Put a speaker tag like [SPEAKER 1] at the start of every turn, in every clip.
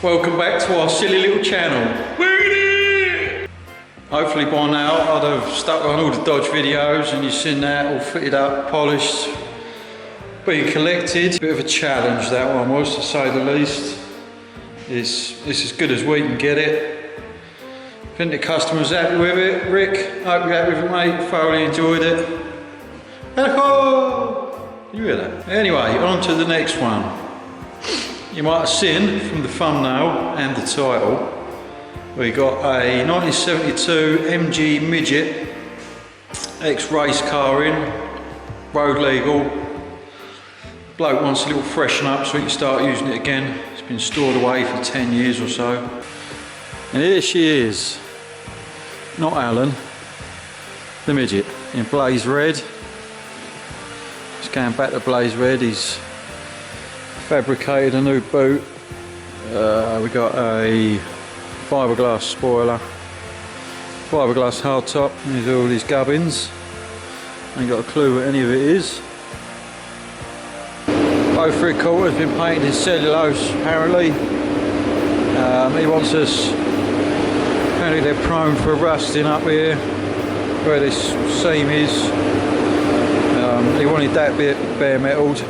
[SPEAKER 1] Welcome back to our silly little channel. Wingin-It! Hopefully by now I'd have stuck on all the Dodge videos and you've seen that all fitted up, polished, being collected. Bit of a challenge that one was, to say the least. It's as good as we can get it. I think the customer's happy with it. Rick, hope you're happy with it, mate. Thoroughly enjoyed it. Hello! You hear that? Anyway, on to the next one. You might have seen from the thumbnail and the title, we got a 1972 MG Midget, ex-race car in, road legal. Bloke wants a little freshen up so he can start using it again. It's been stored away for 10 years or so. And here she is, not Alan, the Midget, in blaze red. Just going back to blaze red, he's fabricated a new boot. We got a fiberglass spoiler, fiberglass hardtop. There's all these gubbins. Ain't got a clue what any of it is. Both 3/4 has been painted in cellulose apparently. He wants us, apparently they're prone for rusting up here where this seam is. He wanted that bit bare metalled.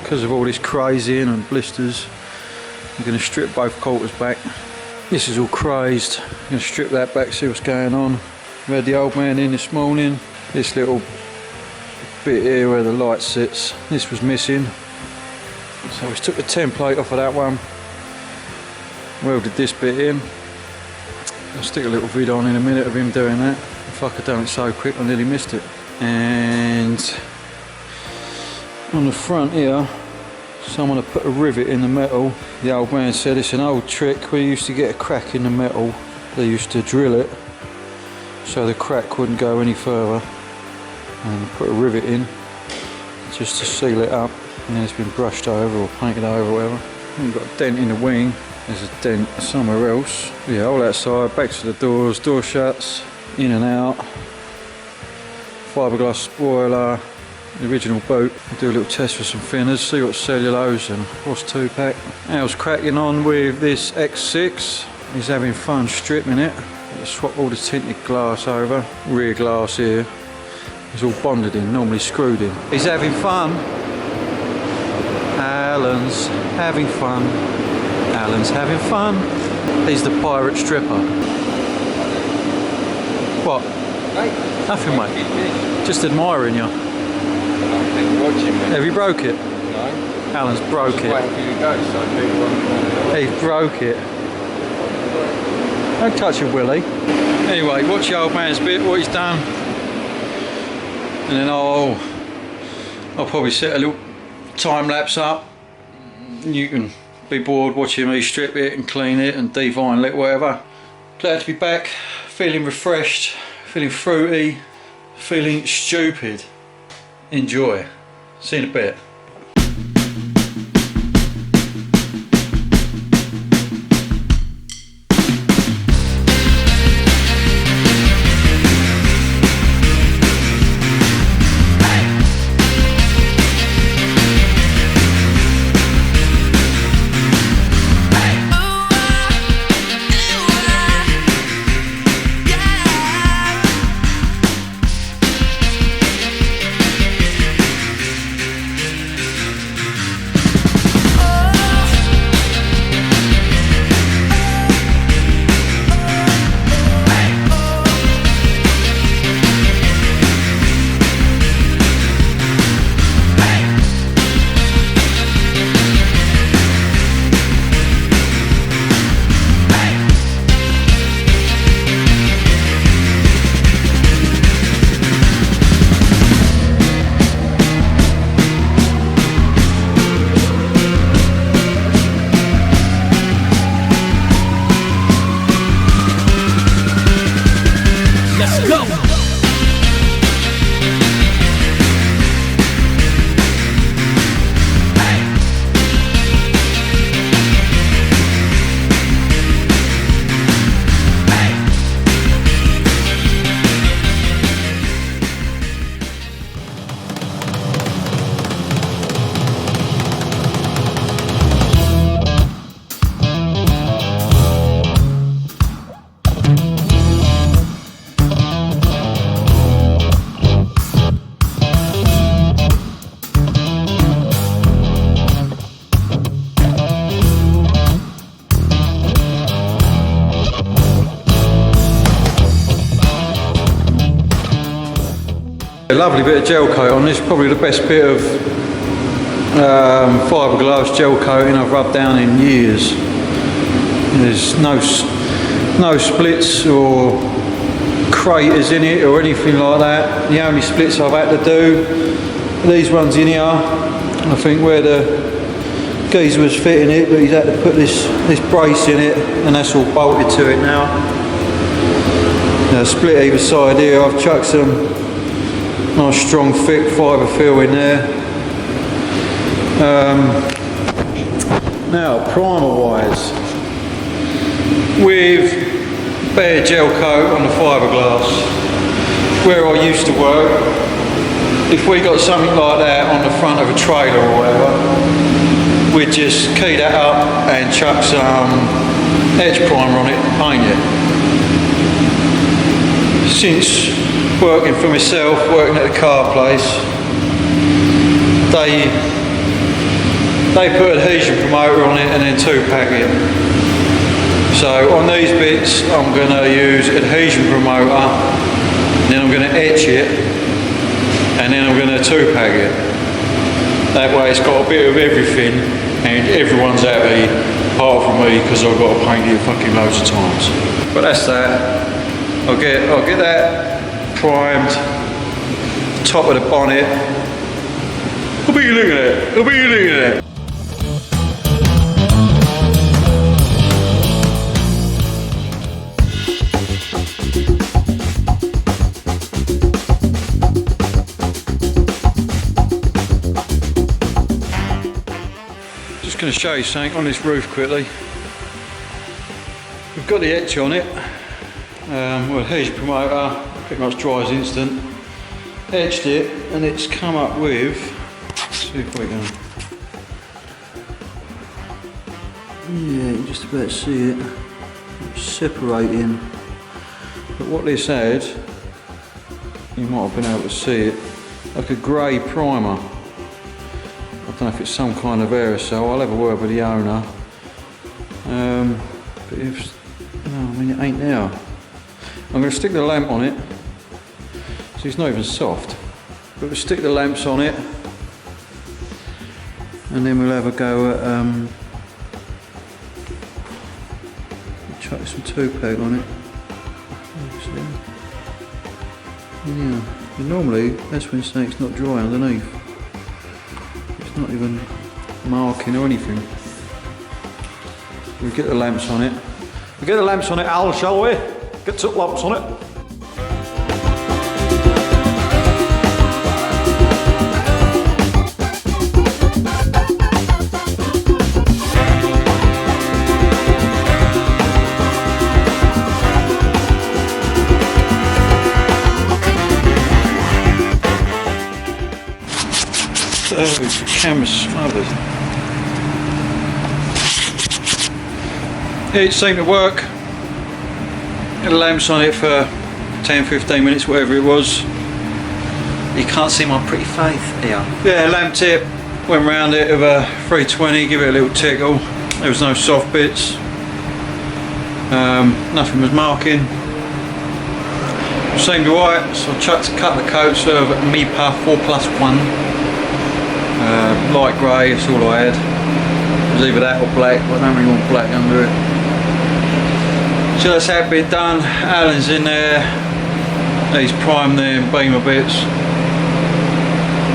[SPEAKER 1] Because of all this crazing and blisters, I'm going to strip both quarters back. This is all crazed. I'm going to strip that back, see what's going on. We had the old man in this morning. This little bit here where the light sits, this was missing. So we took the template off of that one, welded this bit in. I'll stick a little vid on in a minute of him doing that. Fuck, I done it so quick I nearly missed it. And on the front here, someone had put a rivet in the metal. The old man said it's an old trick. When you used to get a crack in the metal, they used to drill it so the crack wouldn't go any further, and put a rivet in just to seal it up, and then it's been brushed over or painted over or whatever. We've got a dent in the wing, there's a dent somewhere else. Yeah, all that side, back to the doors, door shuts, in and out, fiberglass spoiler, the original boot. We'll do a little test for some thinners, see what cellulose and what's 2-pack. Al's cracking on with this X6. He's having fun stripping it. Swap all the tinted glass over. Rear glass here is all bonded in, normally screwed in. He's having fun. Alan's having fun. Alan's having fun. He's the pirate stripper. What? Hey. Nothing, mate. Just admiring you. Have you broke it? No. Alan's broke it. He broke it. Don't touch it, Willie. Anyway, watch the old man's bit, what he's done. And then I'll probably set a little time lapse up. You can be bored watching me strip it and clean it and de-vinyl it, whatever. Glad to be back, feeling refreshed, feeling fruity, feeling stupid. Enjoy. See you in a bit. A lovely bit of gel coat on this, probably the best bit of fiberglass gel coating I've rubbed down in years. There's no splits or craters in it or anything like that. The only splits I've had to do, these ones in here, I think where the geezer was fitting it, but he's had to put this brace in it, and that's all bolted to it now. Split either side here. I've chucked some nice strong thick fibre fill in there. Now primer wise, with bare gel coat on the fiberglass, where I used to work, if we got something like that on the front of a trailer or whatever, we'd just key that up and chuck some edge primer on it and paint it. Since working for myself, working at the car place, they put adhesion promoter on it and then 2-pack it. So on these bits I'm going to use adhesion promoter, then I'm going to etch it, and then I'm going to 2-pack it. That way it's got a bit of everything and everyone's happy apart from me, because I've got to paint it fucking loads of times. But that's that. I'll get that primed, top of the bonnet. I'll be looking at it. I'll be looking at it. Just going to show you something on this roof quickly. We've got the etch on it. Well, adhesion promoter, pretty much dries instant. Etched it, and it's come up with, let's see if we can, yeah, you can just about see it, it's separating. But what this had, you might have been able to see it, like a grey primer. I don't know if it's some kind of aerosol. I'll have a word with the owner. But if, no, I mean it ain't there. I'm going to stick the lamp on it, so it's not even soft, but we'll stick the lamps on it, and then we'll have a go at chuck some 2-pack on it. Yeah, and normally that's when something's not dry underneath. It's not even marking or anything. We'll get the lamps on it. We'll get the lamps on it, Al, shall we? Get some lamps on it. So the camera's smothered. It seemed to work. Had the lamps on it for 10-15 minutes, whatever it was. You can't see my pretty face here. Yeah, lamp tip, went round it with a 320, give it a little tickle. There was no soft bits. Nothing was marking. Seemed alright, so I chucked a couple of coats of MIPA 4+1. Light grey, that's all I had. It was either that or black, but I don't really want black under it. So that's that bit done. Alan's in there, he's primed them beamer bits,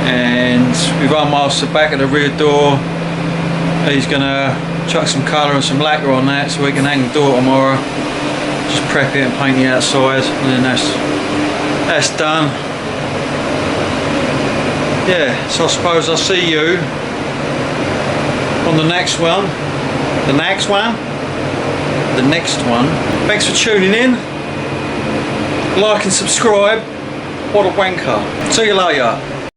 [SPEAKER 1] and we've unmasked the back of the rear door. He's gonna chuck some colour and some lacquer on that so we can hang the door tomorrow. Just prep it and paint the outside, and then that's done. Yeah, so I suppose I'll see you on the next one. The next one? The next one. Thanks for tuning in. Like and subscribe. What a wanker. See you later.